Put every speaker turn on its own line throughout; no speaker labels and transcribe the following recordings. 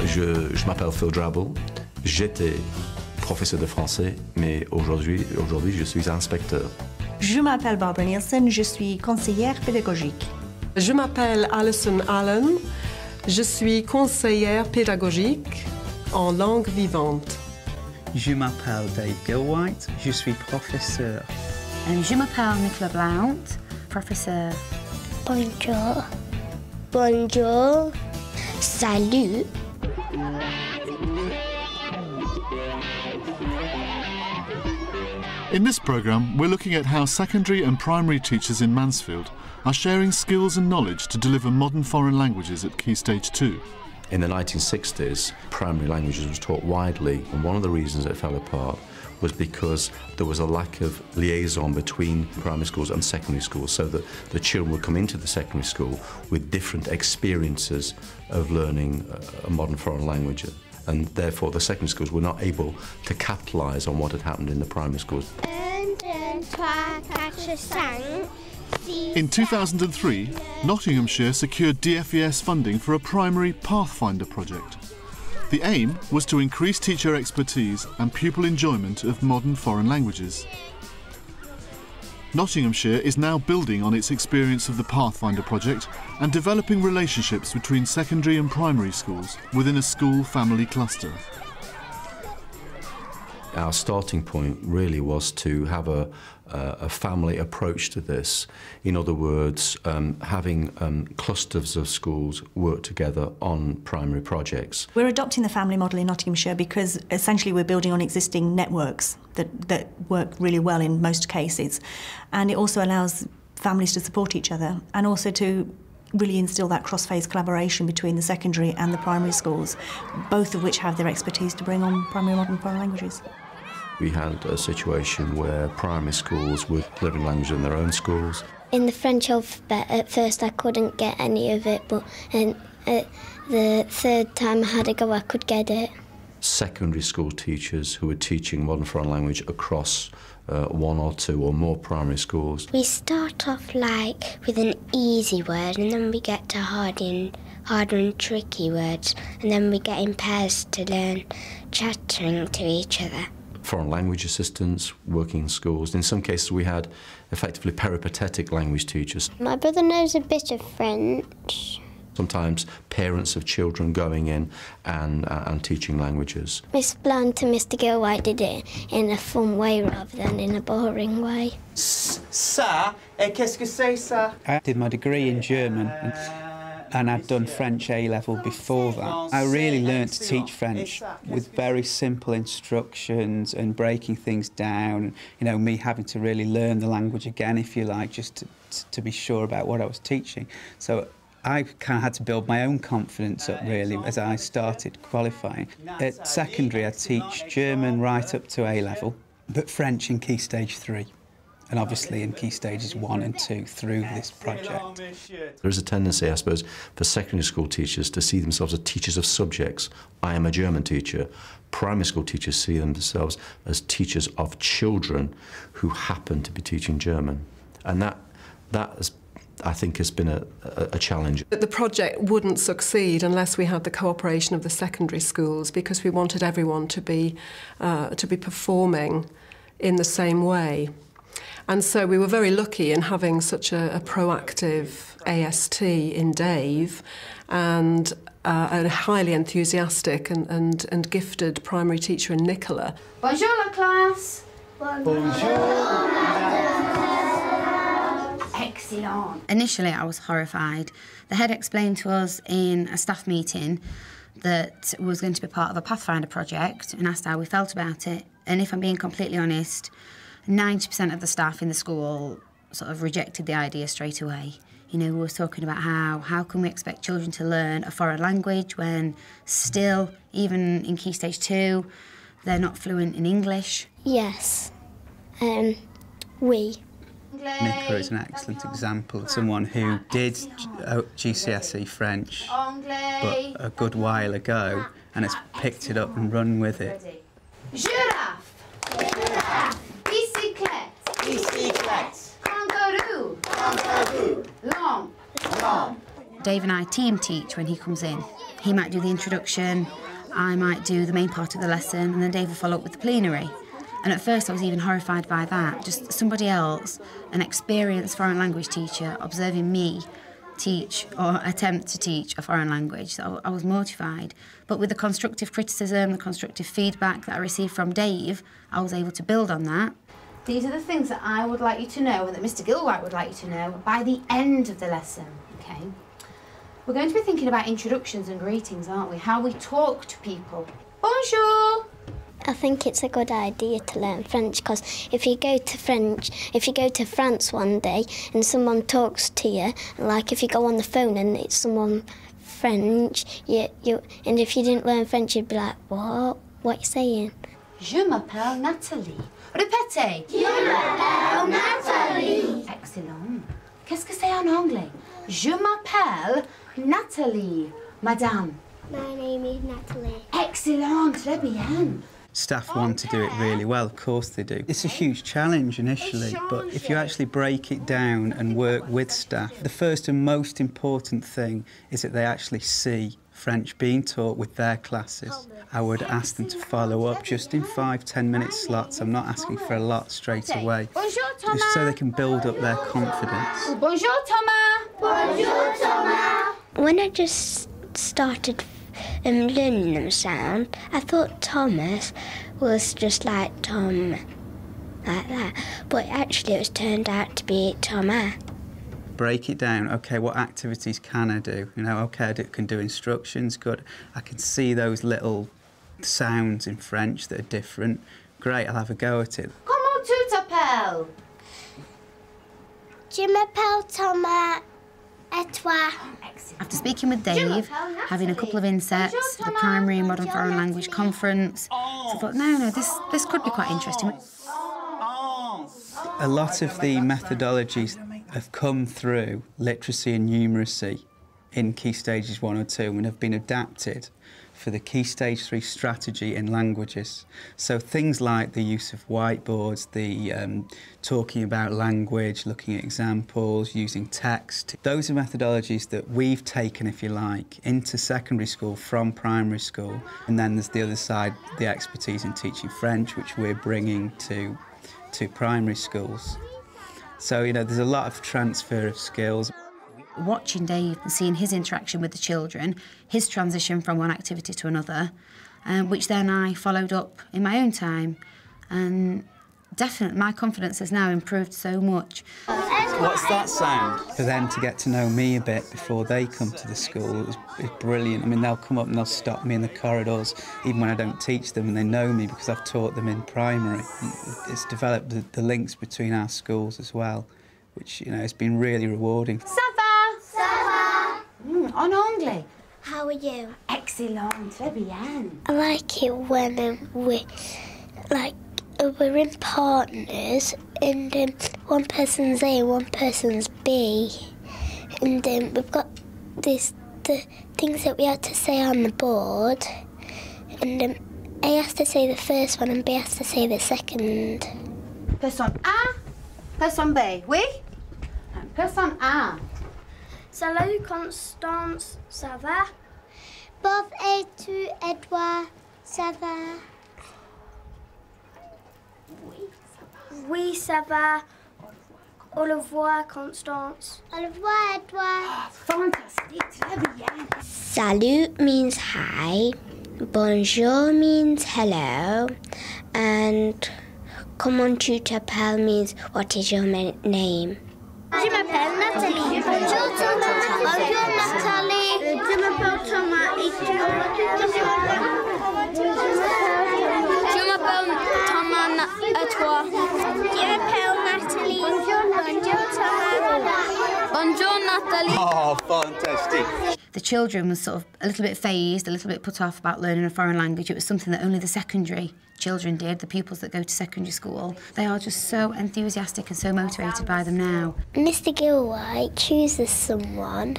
Je m'appelle Phil Drabble. J'étais professeur de français, mais aujourd'hui, je suis inspecteur.
Je m'appelle Barbara Nielsen, je suis conseillère pédagogique.
Je m'appelle Alison Allen, je suis conseillère pédagogique en langue vivante.
Je m'appelle Dave Gilwhite, je suis professeur.
Je m'appelle Nicola Blount, professeur.
Bonjour. Bonjour. Salut.
In this programme, we're looking at how secondary and primary teachers in Mansfield are sharing skills and knowledge to deliver modern foreign languages at Key Stage 2.
In the 1960s, primary languages was taught widely, and one of the reasons it fell apart was because there was a lack of liaison between primary schools and secondary schools, so that the children would come into the secondary school with different experiences of learning a modern foreign language, and therefore the secondary schools were not able to capitalise on what had happened in the primary schools.
In 2003, Nottinghamshire secured DFES funding for a primary Pathfinder project. The aim was to increase teacher expertise and pupil enjoyment of modern foreign languages. Nottinghamshire is now building on its experience of the Pathfinder project and developing relationships between secondary and primary schools within a school family cluster.
Our starting point really was to have a family approach to this. In other words, having clusters of schools work together on primary projects.
We're adopting the family model in Nottinghamshire because essentially we're building on existing networks that work really well in most cases, and it also allows families to support each other and also to really instil that cross-phase collaboration between the secondary and the primary schools, both of which have their expertise to bring on primary modern foreign languages.
We had a situation where primary schools were delivering language in their own schools.
In the French alphabet, at first I couldn't get any of it, but the third time I had a go, I could get it.
Secondary school teachers who were teaching modern foreign language across one or two or more primary schools.
We start off like with an easy word, and then we get to harder and tricky words, and then we get in pairs to learn chattering to each other.
Foreign language assistants working in schools. In some cases we had effectively peripatetic language teachers.
My brother knows a bit of French.
Sometimes parents of children going in and teaching languages.
Miss Blount and Mr Gilwhite did it in a fun way rather than in a boring way.
Ça, qu'est-ce que c'est ça?
I did my degree in German and I'd done French A-level before that. I really learned to teach French with very simple instructions and breaking things down, you know, me having to really learn the language again, if you like, just to be sure about what I was teaching. So I kind of had to build my own confidence up, really, as I started qualifying. At secondary, I teach German right up to A-level, but French in Key Stage 3. And obviously in Key Stages 1 and 2 through this project.
There is a tendency, I suppose, for secondary school teachers to see themselves as teachers of subjects. I am a German teacher. Primary school teachers see themselves as teachers of children who happen to be teaching German. And that has, I think, has been a challenge.
The project wouldn't succeed unless we had the cooperation of the secondary schools, because we wanted everyone to be performing in the same way. And so we were very lucky in having such a proactive AST in Dave and a highly enthusiastic and gifted primary teacher in Nicola.
Bonjour la classe.
Bonjour.
Excellent. Initially I was horrified. The head explained to us in a staff meeting that was going to be part of a Pathfinder project and asked how we felt about it. And if I'm being completely honest, 90% of the staff in the school sort of rejected the idea straight away. You know, we were talking about how can we expect children to learn a foreign language when still, even in Key Stage 2, they're not fluent in English?
Yes. We.
Nicola is an excellent example of someone who did GCSE French, but a good while ago, and has picked it up and run with it.
Giraffe. Giraffe. Bicyclette.
Bicyclette.
Kangaroo.
Kangaroo.
Long.
Long.
Dave and I team teach when he comes in. He might do the introduction, I might do the main part of the lesson, and then Dave will follow up with the plenary. And at first I was even horrified by that, just somebody else, an experienced foreign language teacher, observing me teach or attempt to teach a foreign language. So I was mortified. But with the constructive criticism, the constructive feedback that I received from Dave, I was able to build on that. These are the things that I would like you to know and that Mr. Gilwhite would like you to know by the end of the lesson, okay? We're going to be thinking about introductions and greetings, aren't we? How we talk to people. Bonjour!
I think it's a good idea to learn French because if you go to France one day and someone talks to you, like if you go on the phone and it's someone French, and if you didn't learn French, you'd be like, what? What are you saying?
Je m'appelle Nathalie. Répétez.
Je m'appelle Nathalie.
Excellent. Qu'est-ce que c'est en anglais? Je m'appelle Nathalie, madame.
My name is Natalie.
Excellent, très bien.
Staff want to do it really well, of course they do. It's a huge challenge initially, but if you actually break it down and work with staff, the first and most important thing is that they actually see French being taught with their classes. I would ask them to follow up just in 5-10 minute slots. I'm not asking for a lot straight away.
Bonjour, Thomas.
Just so they can build up their confidence.
Bonjour, Thomas.
Bonjour, Thomas. When I just started learning them sound, I thought Thomas was just like Tom, like that. But actually it was turned out to be Thomas.
Break it down. OK, what activities can I do? You know, OK, I can do instructions, good. I can see those little sounds in French that are different. Great, I'll have a go at it.
Comment tu t'appelles?
Je m'appelle Thomas. Et toi?
After speaking with Dave, having a couple of insets, the primary and modern foreign language conference, so I thought, no, this could be quite interesting.
A lot of the methodologies have come through literacy and numeracy in Key Stages 1 or 2 and have been adapted for the Key Stage 3 strategy in languages. So things like the use of whiteboards, the talking about language, looking at examples, using text. Those are methodologies that we've taken, if you like, into secondary school from primary school. And then there's the other side, the expertise in teaching French, which we're bringing to primary schools. So, you know, there's a lot of transfer of skills.
Watching Dave and seeing his interaction with the children, his transition from one activity to another, which then I followed up in my own time. And definitely, my confidence has now improved so much.
What's that sound? For them to get to know me a bit before they come to the school is brilliant. I mean, they'll come up and they'll stop me in the corridors, even when I don't teach them, and they know me because I've taught them in primary. It's developed the links between our schools as well, which, you know, has been really rewarding.
Ça va? En anglais.
How are you?
Excellent, très bien.
I like it when we're in partners and one person's A and one person's B, and we've got the things that we have to say on the board, and A has to say the first one and B has to say the second.
Personne A, personne B, oui? Personne A.
Salut Constance, ça va? Bob et tu, Edouard, ça va? Oui, ça va. Au revoir, Constance. Au revoir, Edouard.
Fantastic, très bien.
Salut means hi, bonjour means hello, and comment tu t'appelles means what is your name. Je m'appelle Nathalie. Bonjour Thomas. Bonjour Nathalie. Je m'appelle Thomas et tu? Je m'appelle Thomas et toi? Je m'appelle Nathalie. Bonjour Thomas. Bonjour Nathalie.
Oh, fantastic.
The children were sort of a little bit phased, a little bit put off about learning a foreign language. It was something that only the secondary children did, the pupils that go to secondary school. They are just so enthusiastic and so motivated by them now.
Mr. Gilwhite chooses someone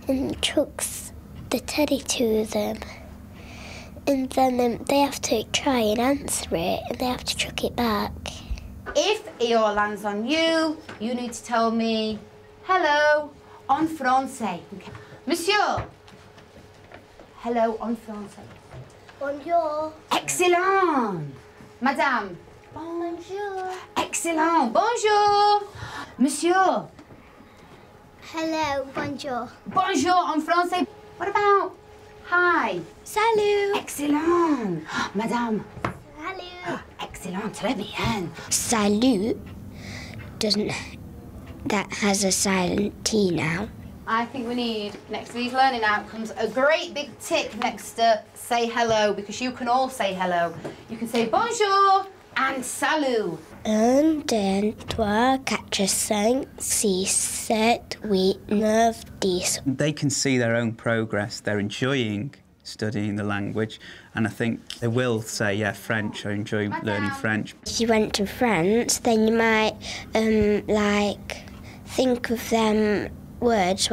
and chucks the teddy to them. And then they have to try and answer it, and they have to chuck it back.
If Eeyore lands on you, you need to tell me, hello, en français. Monsieur. Hello en français.
Bonjour.
Excellent. Madame.
Bonjour.
Excellent. Bonjour. Monsieur.
Hello, bonjour.
Bonjour en français. What about hi?
Salut.
Excellent. Madame.
Salut.
Excellent. Très bien.
Salut that has a silent T now.
I think we need, next to these learning outcomes, a great big tick next to say hello, because you can all say hello. You can say bonjour and salut.
1, 2, 3, 4, 5, 6, 7, 8, 9, 10.
They can see their own progress. They're enjoying studying the language, and I think they will say, yeah, French, I enjoy learning French.
If you went to France, then you might, think of them words,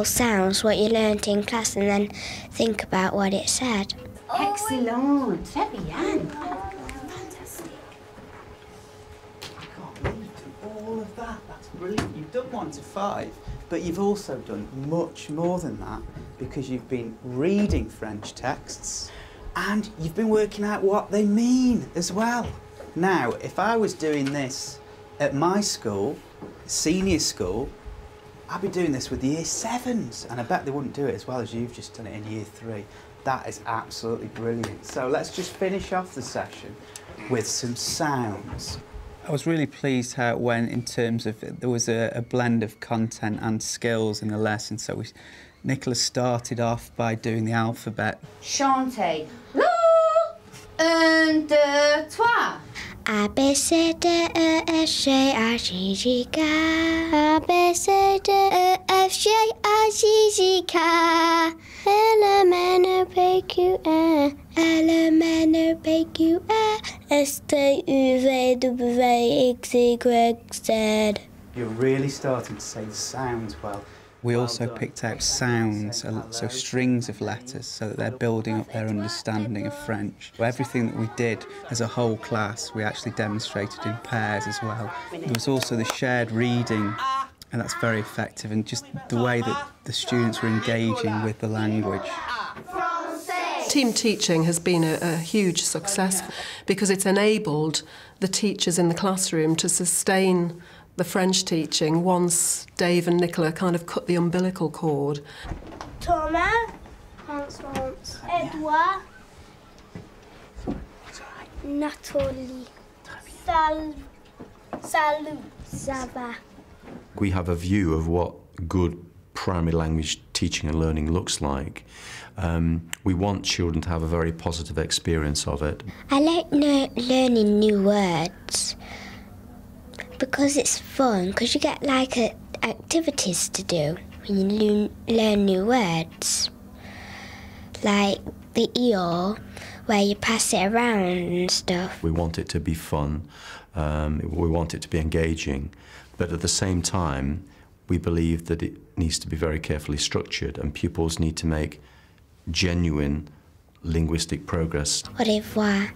sounds, what you learnt in class, and then think about what it said.
Excellent. Très bien. Fantastic.
I can't believe you've done all of that. That's brilliant. You've done 1 to 5, but you've also done much more than that, because you've been reading French texts and you've been working out what they mean as well. Now, if I was doing this at my school, senior school, I'd be doing this with the year 7s, and I bet they wouldn't do it as well as you've just done it in year 3. That is absolutely brilliant. So let's just finish off the session with some sounds. I was really pleased how it went in terms of there was a blend of content and skills in the lesson. So Nicola started off by doing the alphabet.
Chantez. La, 1, 2, 3.
A, B, C, D, E, F, G, H, I, J, K. A, B, C, D, E, F, G, H, I, J, K. L, M, N, O, P, Q, R. L, M, N, O, P, Q, R. S, T, U, V, W, X, Y, Z.
You're really starting to say the sounds well. We also picked out sounds, so strings of letters, so that they're building up their understanding of French. Everything that we did as a whole class, we actually demonstrated in pairs as well. There was also the shared reading, and that's very effective, and just the way that the students were engaging with the language.
Team teaching has been a huge success because it's enabled the teachers in the classroom to sustain the French teaching once Dave and Nicola kind of cut the umbilical cord.
Thomas, Hans, Edouard, Nathalie, Salut, Zaba.
We have a view of what good primary language teaching and learning looks like. We want children to have a very positive experience of it.
I like learning new words because it's fun, because you get like activities to do when you learn new words. Like the EO, where you pass it around and stuff.
We want it to be fun, we want it to be engaging, but at the same time, we believe that it needs to be very carefully structured and pupils need to make genuine linguistic progress.
Au revoir.